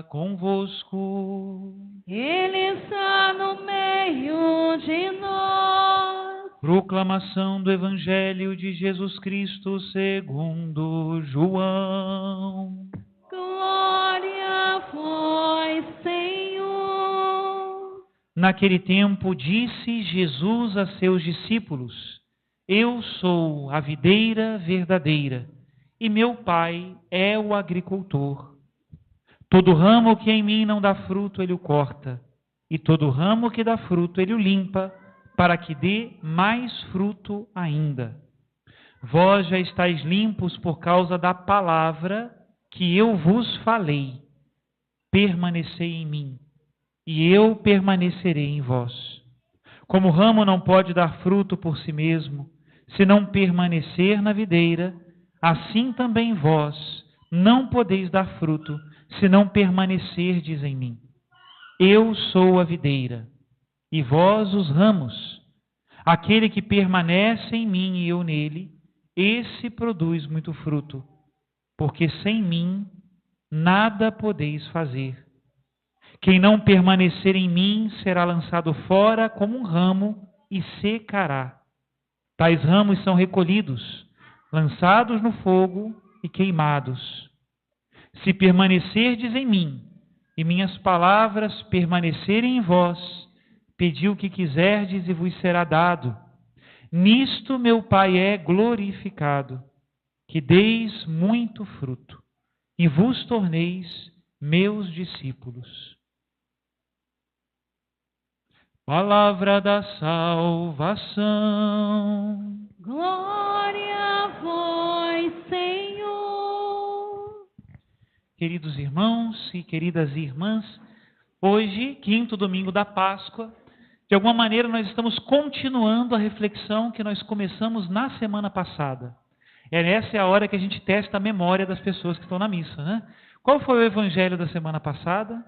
convosco. Ele está no meio de nós. Proclamação do Evangelho de Jesus Cristo segundo João. Glória a vós, Senhor. Naquele tempo disse Jesus a seus discípulos: Eu sou a videira verdadeira, e meu Pai é o agricultor. Todo ramo que em mim não dá fruto, ele o corta, e todo ramo que dá fruto, ele o limpa, para que dê mais fruto ainda. Vós já estáis limpos por causa da palavra que eu vos falei. Permanecei em mim, e eu permanecerei em vós. Como o ramo não pode dar fruto por si mesmo, se não permanecer na videira, assim também vós não podeis dar fruto, se não permanecerdes em mim. Eu sou a videira, e vós os ramos. Aquele que permanece em mim e eu nele, esse produz muito fruto, porque sem mim nada podeis fazer. Quem não permanecer em mim será lançado fora como um ramo e secará. Tais ramos são recolhidos, lançados no fogo e queimados. Se permanecerdes em mim e minhas palavras permanecerem em vós, pedi o que quiserdes e vos será dado. Nisto meu Pai é glorificado, que deis muito fruto e vos torneis meus discípulos. Palavra da salvação. Glória a vós, Senhor. Queridos irmãos e queridas irmãs, hoje, quinto domingo da Páscoa, de alguma maneira nós estamos continuando a reflexão que nós começamos na semana passada. Essa é a hora que a gente testa a memória das pessoas que estão na missa, né? Qual foi o evangelho da semana passada?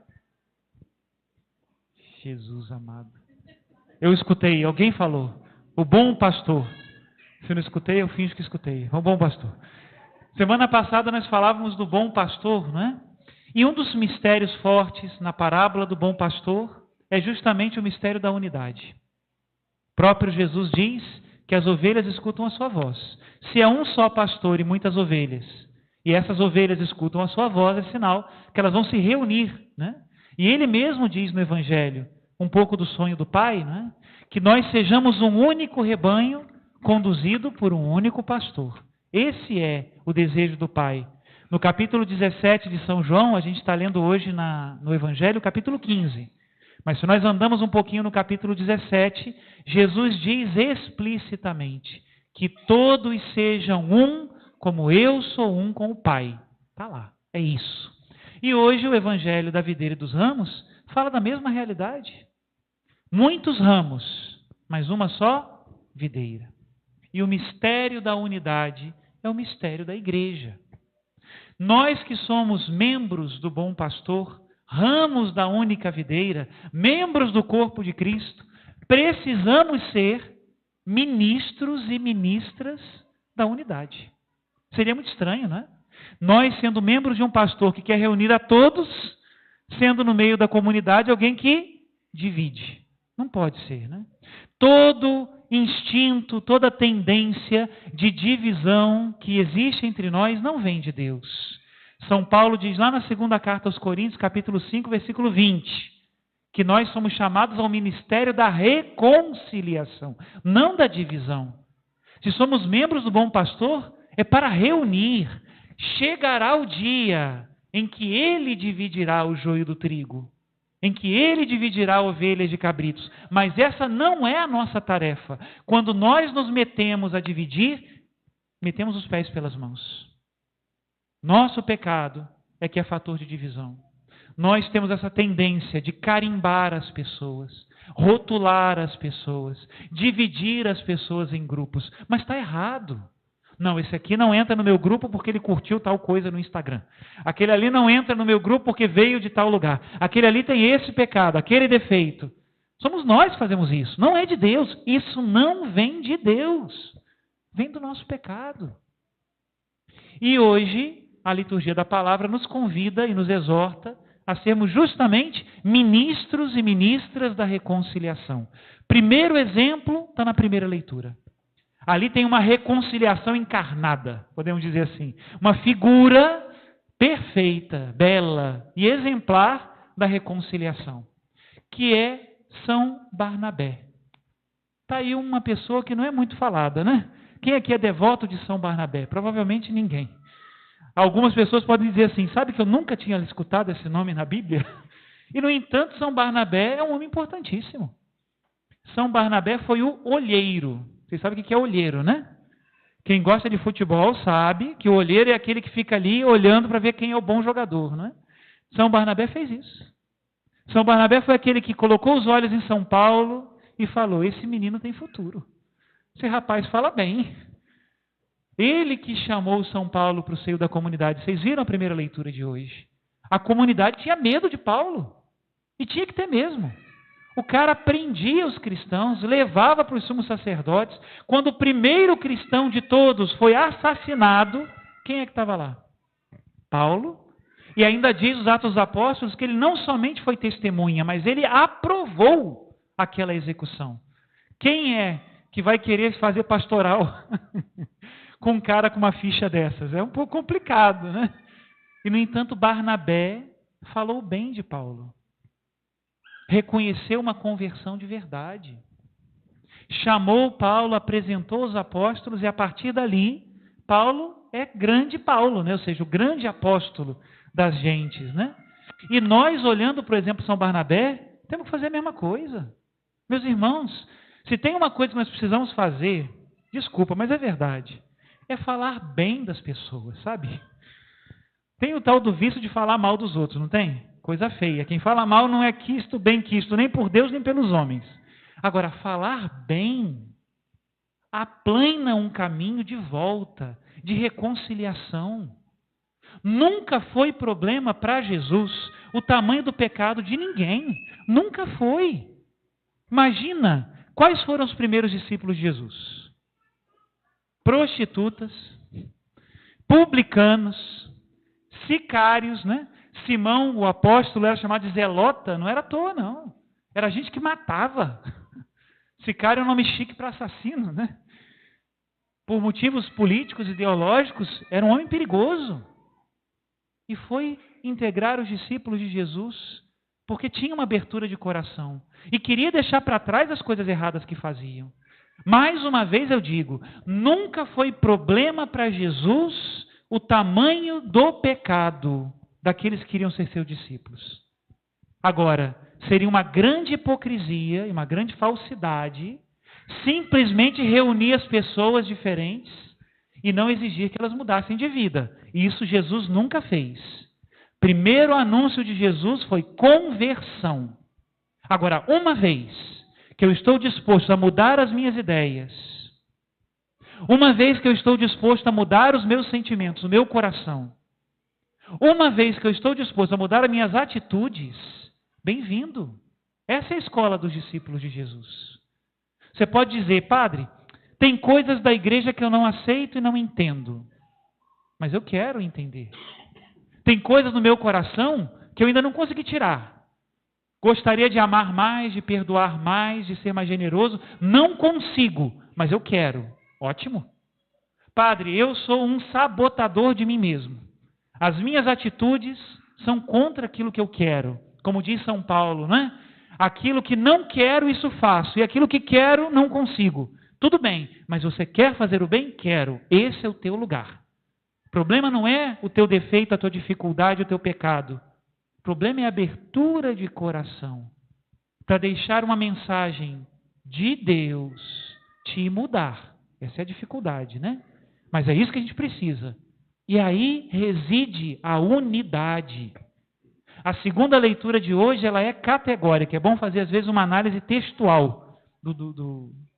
Jesus amado. Eu escutei, alguém falou, o bom pastor. Se eu não escutei, eu finjo que escutei. O bom pastor. Semana passada nós falávamos do bom pastor, não é? E um dos mistérios fortes na parábola do bom pastor é justamente o mistério da unidade. O próprio Jesus diz que as ovelhas escutam a sua voz. Se é um só pastor e muitas ovelhas, e essas ovelhas escutam a sua voz, é sinal que elas vão se reunir, né? E ele mesmo diz no Evangelho, um pouco do sonho do Pai, né? Que nós sejamos um único rebanho conduzido por um único pastor. Esse é o desejo do Pai. No capítulo 17 de São João, a gente está lendo hoje no Evangelho, capítulo 15. Mas se nós andamos um pouquinho no capítulo 17, Jesus diz explicitamente que todos sejam um, como eu sou um com o Pai. Está lá, é isso. E hoje o Evangelho da videira e dos ramos fala da mesma realidade. Muitos ramos, mas uma só videira. E o mistério da unidade é o mistério da igreja. Nós que somos membros do bom pastor, ramos da única videira, membros do corpo de Cristo, precisamos ser ministros e ministras da unidade. Seria muito estranho, não é? Nós, sendo membros de um pastor que quer reunir a todos, sendo no meio da comunidade alguém que divide. Não pode ser, né? Todo instinto, toda tendência de divisão que existe entre nós não vem de Deus. São Paulo diz lá na segunda carta aos Coríntios, capítulo 5, versículo 20, que nós somos chamados ao ministério da reconciliação, não da divisão. Se somos membros do bom pastor, é para reunir. Chegará o dia em que ele dividirá o joio do trigo, em que ele dividirá ovelhas de cabritos. Mas essa não é a nossa tarefa. Quando nós nos metemos a dividir, metemos os pés pelas mãos. Nosso pecado é que é fator de divisão. Nós temos essa tendência de carimbar as pessoas, rotular as pessoas, dividir as pessoas em grupos. Mas está errado. Não, esse aqui não entra no meu grupo porque ele curtiu tal coisa no Instagram. Aquele ali não entra no meu grupo porque veio de tal lugar. Aquele ali tem esse pecado, aquele defeito. Somos nós que fazemos isso. Não é de Deus. Isso não vem de Deus. Vem do nosso pecado. E hoje, a liturgia da palavra nos convida e nos exorta a sermos justamente ministros e ministras da reconciliação. Primeiro exemplo está na primeira leitura. Ali tem uma reconciliação encarnada, podemos dizer assim. Uma figura perfeita, bela e exemplar da reconciliação, que é São Barnabé. Está aí uma pessoa que não é muito falada, né? Quem aqui é devoto de São Barnabé? Provavelmente ninguém. Algumas pessoas podem dizer assim, sabe que eu nunca tinha escutado esse nome na Bíblia? E, no entanto, São Barnabé é um homem importantíssimo. São Barnabé foi o olheiro. Vocês sabem o que é olheiro, né? Quem gosta de futebol sabe que o olheiro é aquele que fica ali olhando para ver quem é o bom jogador, não é? São Barnabé fez isso. São Barnabé foi aquele que colocou os olhos em São Paulo e falou, esse menino tem futuro. Esse rapaz fala bem. Ele que chamou São Paulo para o seio da comunidade. Vocês viram a primeira leitura de hoje? A comunidade tinha medo de Paulo. E tinha que ter mesmo. O cara prendia os cristãos, levava para os sumos sacerdotes. Quando o primeiro cristão de todos foi assassinado, quem é que estava lá? Paulo. E ainda diz os Atos dos Apóstolos que ele não somente foi testemunha, mas ele aprovou aquela execução. Quem é que vai querer fazer pastoral com um cara com uma ficha dessas? É um pouco complicado, né? E, no entanto, Barnabé falou bem de Paulo. Reconheceu uma conversão de verdade. Chamou Paulo, apresentou os apóstolos e, a partir dali, Paulo é grande Paulo, né? Ou seja, o grande apóstolo das gentes, né? E nós, olhando, por exemplo, São Barnabé, temos que fazer a mesma coisa. Meus irmãos, se tem uma coisa que nós precisamos fazer, desculpa, mas é verdade, é falar bem das pessoas, sabe? Tem o tal do vício de falar mal dos outros, não tem? Coisa feia. Quem fala mal não é quisto, bem quisto, nem por Deus, nem pelos homens. Agora, falar bem aplana um caminho de volta, de reconciliação. Nunca foi problema para Jesus o tamanho do pecado de ninguém. Nunca foi. Imagina, quais foram os primeiros discípulos de Jesus? Prostitutas, publicanos, sicários, né? Simão, o apóstolo, era chamado de zelota, não era à toa, não. Era gente que matava. Sicário é um nome chique para assassino, né? Por motivos políticos, ideológicos, era um homem perigoso. E foi integrar os discípulos de Jesus, porque tinha uma abertura de coração. E queria deixar para trás as coisas erradas que faziam. Mais uma vez eu digo, nunca foi problema para Jesus o tamanho do pecado daqueles que queriam ser seus discípulos. Agora, seria uma grande hipocrisia e uma grande falsidade simplesmente reunir as pessoas diferentes e não exigir que elas mudassem de vida. E isso Jesus nunca fez. Primeiro anúncio de Jesus foi conversão. Agora, uma vez que eu estou disposto a mudar as minhas ideias, uma vez que eu estou disposto a mudar os meus sentimentos, o meu coração, uma vez que eu estou disposto a mudar as minhas atitudes, bem-vindo. Essa é a escola dos discípulos de Jesus. Você pode dizer, padre, tem coisas da igreja que eu não aceito e não entendo, mas eu quero entender. Tem coisas no meu coração que eu ainda não consegui tirar. Gostaria de amar mais, de perdoar mais, de ser mais generoso. Não consigo, mas eu quero. Ótimo. Padre, eu sou um sabotador de mim mesmo. As minhas atitudes são contra aquilo que eu quero. Como diz São Paulo, né? Aquilo que não quero, isso faço. E aquilo que quero, não consigo. Tudo bem, mas você quer fazer o bem? Quero. Esse é o teu lugar. O problema não é o teu defeito, a tua dificuldade, o teu pecado. O problema é a abertura de coração para deixar uma mensagem de Deus te mudar. Essa é a dificuldade, né? Mas é isso que a gente precisa. E aí reside a unidade. A segunda leitura de hoje ela é categórica. É bom fazer às vezes uma análise textual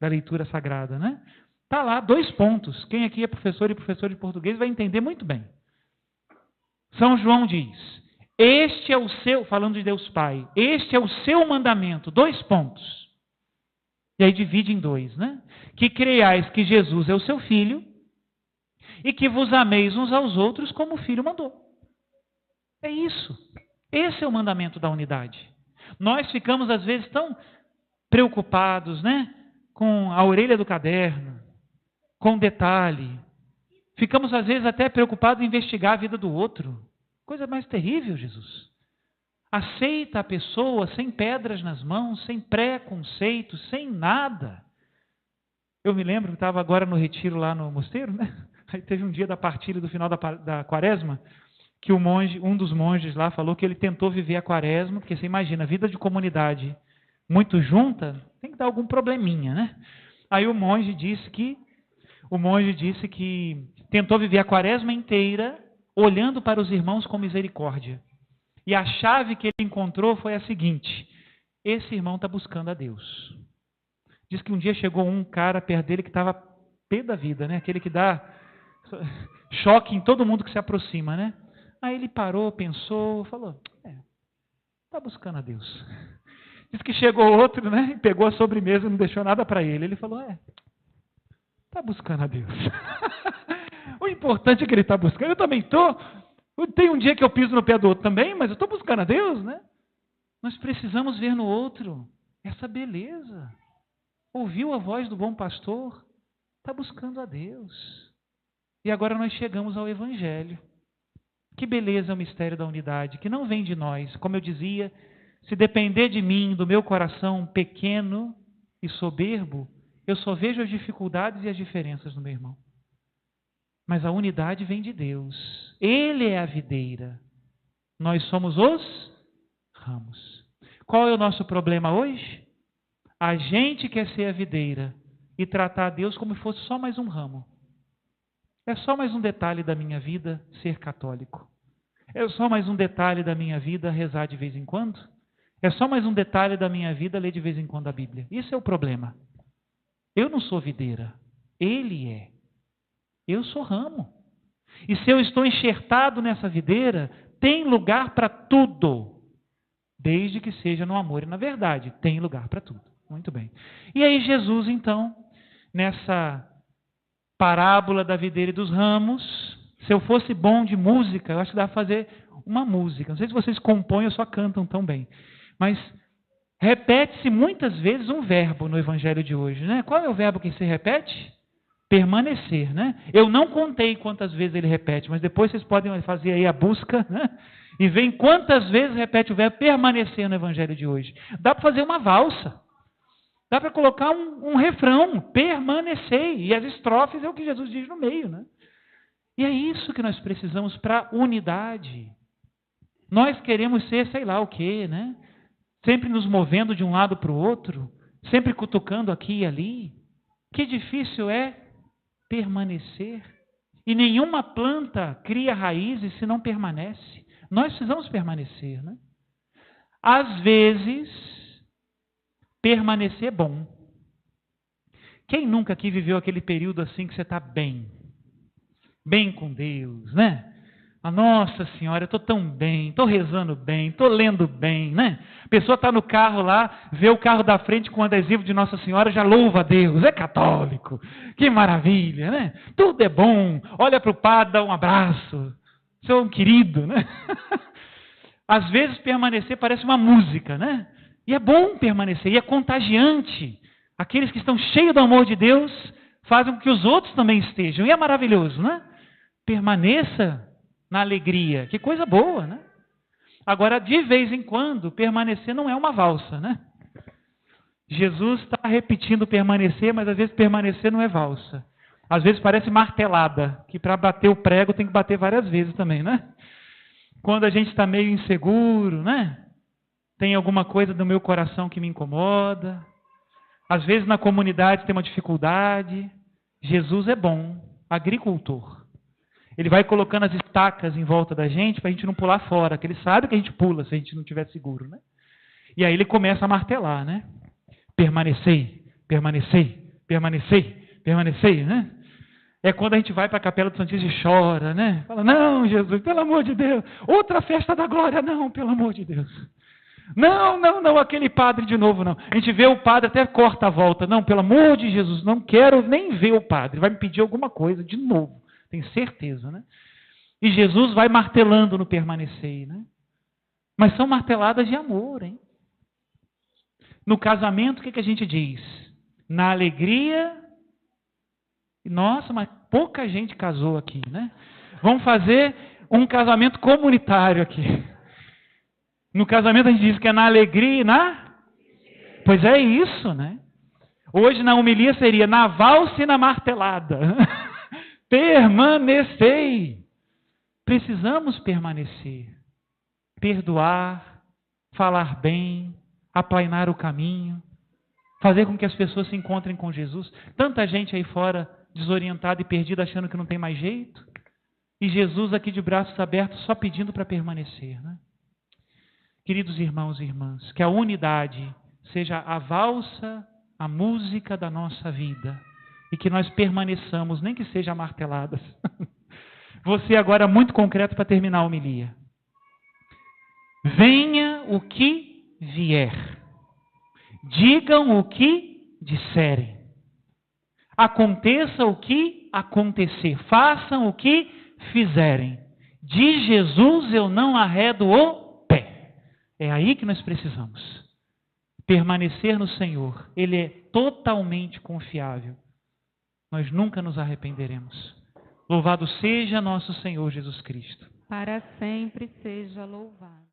da leitura sagrada, né? Está lá 2 pontos. Quem aqui é professor e professor de português vai entender muito bem. São João diz, este é o seu, falando de Deus Pai, este é o seu mandamento, 2 pontos. E aí divide em 2, né? Que creiais que Jesus é o seu Filho e que vos ameis uns aos outros como o Filho mandou. É isso. Esse é o mandamento da unidade. Nós ficamos, às vezes, tão preocupados, né, com a orelha do caderno, com detalhe. Ficamos, às vezes, até preocupados em investigar a vida do outro. Coisa mais terrível, Jesus. Aceita a pessoa sem pedras nas mãos, sem preconceito, sem nada. Eu me lembro que estava agora no retiro lá no mosteiro, né? Aí teve um dia da partilha do final da quaresma, que um dos monges lá falou que ele tentou viver a quaresma, porque você imagina, vida de comunidade muito junta, tem que dar algum probleminha, né? Aí o monge disse que tentou viver a quaresma inteira olhando para os irmãos com misericórdia. E a chave que ele encontrou foi a seguinte: esse irmão está buscando a Deus. Diz que um dia chegou um cara perto dele que estava pé da vida, né? Aquele que dá choque em todo mundo que se aproxima, né? Aí ele parou, pensou, falou, está buscando a Deus. Diz que chegou outro, né? E pegou a sobremesa e não deixou nada para ele. Ele falou, está buscando a Deus. O importante é que ele está buscando. Eu também estou. Tem um dia que eu piso no pé do outro também, mas eu estou buscando a Deus, né? Nós precisamos ver no outro essa beleza. Ouviu a voz do bom pastor? Está buscando a Deus. E agora nós chegamos ao Evangelho. Que beleza é o mistério da unidade, que não vem de nós. Como eu dizia, se depender de mim, do meu coração pequeno e soberbo, eu só vejo as dificuldades e as diferenças no meu irmão. Mas a unidade vem de Deus. Ele é a videira. Nós somos os ramos. Qual é o nosso problema hoje? A gente quer ser a videira e tratar a Deus como se fosse só mais um ramo. É só mais um detalhe da minha vida ser católico. É só mais um detalhe da minha vida rezar de vez em quando. É só mais um detalhe da minha vida ler de vez em quando a Bíblia. Isso é o problema. Eu não sou videira. Ele é. Eu sou ramo. E se eu estou enxertado nessa videira, tem lugar para tudo. Desde que seja no amor e na verdade. Tem lugar para tudo. Muito bem. E aí Jesus, então, nessa parábola da videira e dos ramos, se eu fosse bom de música, eu acho que dá para fazer uma música. Não sei se vocês compõem ou só cantam tão bem. Mas repete-se muitas vezes um verbo no Evangelho de hoje, né? Qual é o verbo que se repete? Permanecer, né? Eu não contei quantas vezes ele repete, mas depois vocês podem fazer aí a busca, né? E ver quantas vezes repete o verbo permanecer no Evangelho de hoje. Dá para fazer uma valsa. Dá para colocar um refrão, permanecer. E as estrofes é o que Jesus diz no meio, né? E é isso que nós precisamos para unidade. Nós queremos ser sei lá o quê, né? Sempre nos movendo de um lado para o outro, sempre cutucando aqui e ali. Que difícil é permanecer. E nenhuma planta cria raízes se não permanece. Nós precisamos permanecer, né? Às vezes, permanecer é bom. Quem nunca aqui viveu aquele período assim que você está bem? Bem com Deus, né? Nossa Senhora, eu estou tão bem, estou rezando bem, estou lendo bem, né? A pessoa está no carro lá, vê o carro da frente com o adesivo de Nossa Senhora, já louva a Deus, é católico, que maravilha, né? Tudo é bom, olha para o padre, dá um abraço, você é um querido, né? Às vezes permanecer parece uma música, né? E é bom permanecer, e é contagiante. Aqueles que estão cheios do amor de Deus fazem com que os outros também estejam, e é maravilhoso, né? Permaneça na alegria, que coisa boa, né? Agora, de vez em quando, permanecer não é uma valsa, né? Jesus está repetindo permanecer, mas às vezes permanecer não é valsa. Às vezes parece martelada, que para bater o prego tem que bater várias vezes também, né? Quando a gente está meio inseguro, né? Tem alguma coisa do meu coração que me incomoda. Às vezes na comunidade tem uma dificuldade. Jesus é bom, agricultor. Ele vai colocando as estacas em volta da gente para a gente não pular fora, que ele sabe que a gente pula se a gente não estiver seguro, né? E aí ele começa a martelar, né? Permanecei, permanecei, permanecei, permanecei, né? É quando a gente vai para a Capela do Santíssimo e chora, né? Fala, não, Jesus, pelo amor de Deus. Outra festa da glória, não, pelo amor de Deus. Não, não, não, aquele padre de novo, não. A gente vê o padre, até corta a volta. Não, pelo amor de Jesus, não quero nem ver o padre. Vai me pedir alguma coisa de novo. Tenho certeza, né? E Jesus vai martelando no permanecer, né? Mas são marteladas de amor, hein? No casamento, o que a gente diz? Na alegria... Nossa, mas pouca gente casou aqui, né? Vamos fazer um casamento comunitário aqui. No casamento a gente diz que é na alegria e na... Pois é isso, né? Hoje na homilia seria na valsa e na martelada. Permanecei. Precisamos permanecer. Perdoar, falar bem, aplainar o caminho, fazer com que as pessoas se encontrem com Jesus. Tanta gente aí fora desorientada e perdida, achando que não tem mais jeito. E Jesus aqui de braços abertos, só pedindo para permanecer, né? Queridos irmãos e irmãs, que a unidade seja a valsa, a música da nossa vida. E que nós permaneçamos, nem que seja marteladas. Você agora muito concreto para terminar a homilia. Venha o que vier. Digam o que disserem. Aconteça o que acontecer. Façam o que fizerem. De Jesus eu não arredo o pé. É aí que nós precisamos. Permanecer no Senhor. Ele é totalmente confiável. Nós nunca nos arrependeremos. Louvado seja nosso Senhor Jesus Cristo. Para sempre seja louvado.